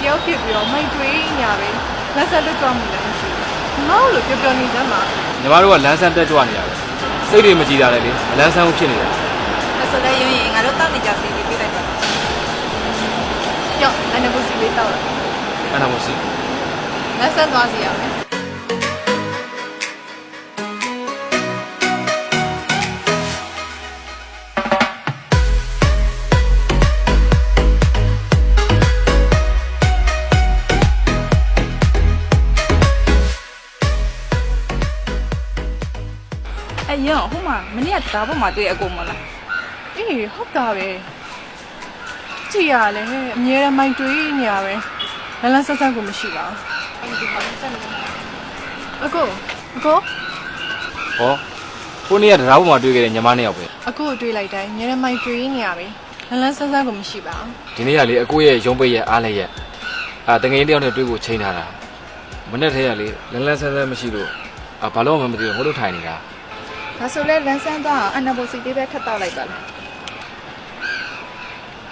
တယောက်ဖြစ်ပြီးတော့မိုက်တွေးညာပဲလက်ဆက်တက်ကြွမှုလည်းမရှိဘူးငါ့လိုပြောပြောနေစမ်းပါ ညီမတို့ကလမ်းဆန်းတက်ကြွနေရတယ်စိတ်တွေမကြည်တာလည်းလေလမ်းဆန်းမှုဖြစ်နေတာ ဆိုတော့ရင်ငါတို့တောက်နေကြစီပြီးပြလိုက်ပါ ကြောက်အနဘုစီလေးတောက်လာ အဲ့ဒါမရှိ လက်ဆက်သွားစီရမယ်哎呀，好嘛，明天打不嘛对一个么啦？ အေးဟုတ်တာပဲကြည်ရလေအမြဲတမ်းမိုက်တွေးနေရပဲလန်းဆက်ဆက်ကိုမရှိပါဘူးအကို ဟောခုနေ့ကတရားပေါ်မှာတွေ့ခဲ့တဲ့ညီမနှစ်ယောက်ပဲ အကိုတွေးလိုက်တိုင်းအမြဲတမ်းမိုက်တွေးနေရပဲလန်းဆက်ဆက်ကိုမရှိပါဘူး ဒီနေ့ကလေအကိုရဲ့ရုံးပိတ်ရဲ့အားလည်းရဲ့တကယ်တယောက်နဲ့တွေ့ဖို့ချိန်ထားတာမနေ့တည်းကလေလန်းဆန်းဆန်းမရှိလို့ဘာလို့မှမသိဘူးဟိုလိုထိုင်နေတာ 他说嘞，人生多少，俺那不是这边看到来个了。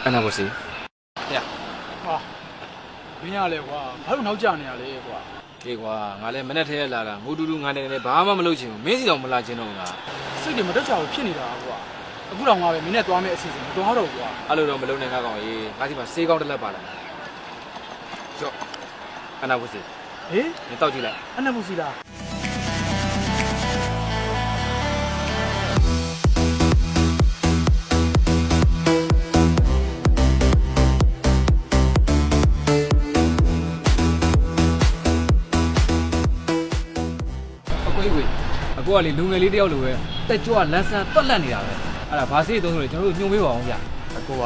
အဲ့ဒါကိုစီ ဟာမင်းရလဲကွာဘာလို့နောက်ကျနေရလဲကွာ အေးကွာငါလည်းမနေ့တည်းကလာတာငိုတူတူငါလည်းဘာမှမလုပ်ချင်ဘူးမင်းစီတော့မလာချင်တော့ဘူးလား စိတ်တွေမတက်ကြဘူးဖြစ်နေတာကွာအခုတော့ငါပဲမင်းနဲ့သွားမယ့်အစီအစဉ်မတော်တော့ကွာ အဲ့လိုတော့မလုပ်နဲ့ငါကောင်ကြီးငါစီမှာစေးကောင်းတစ်လက်ပါလာကြော့အဲ့ဒါကိုစီ ဟေး 你倒进来。 အဲ့နဲ့ဘူးစီလား အကိုကလေလူငယ်လေးတယောက်လိုပဲတက်ကြွလန်းဆန်းတွက်လက်နေတာပဲအဲ့ဒါဘာစီးတုံးဆိုလေကျွန်တော်တို့ညှို့ပေးပါအောင်ဗျ အကိုက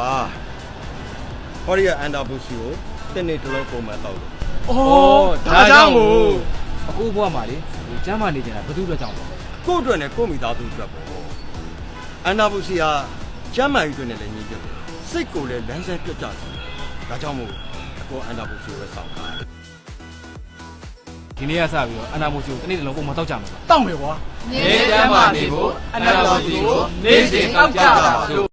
ဟောရီယာအန်ဒါဘူစီကိုတစ်နေ့တစ်လုံးပုံမှန်တော့လို့ ဒါကြောင့်ကို အကိုဘွားမှာလေကျမ်းမာနေကြတာဘယ်သူအတွက်ကြောင့်လဲ ကို့အတွက်နဲ့ကို့မိသားစုအတွက်ပေါ့အန်ဒါဘူစီကကျမ်းမာရေးအတွက်နဲ့လည်းညီးပြတယ်စိတ်ကိုလည်းလမ်းဆန်းပြတ်ကြတယ်ဒါကြောင့်မို့အကိုအန်ဒါဘူစီကိုပဲစောင့်တာ ဒီနေ့ကစပြီးတော့အနာမိုစီကိုတစ်နေ့တစ်လုံးပုံမှန်တောက်ကြမှာပါ တောက်မယ်ကွာ နေကျမ်းမာနေဖို့အနာတော်စီကိုနေ့စဉ်တောက်ကြပါစို့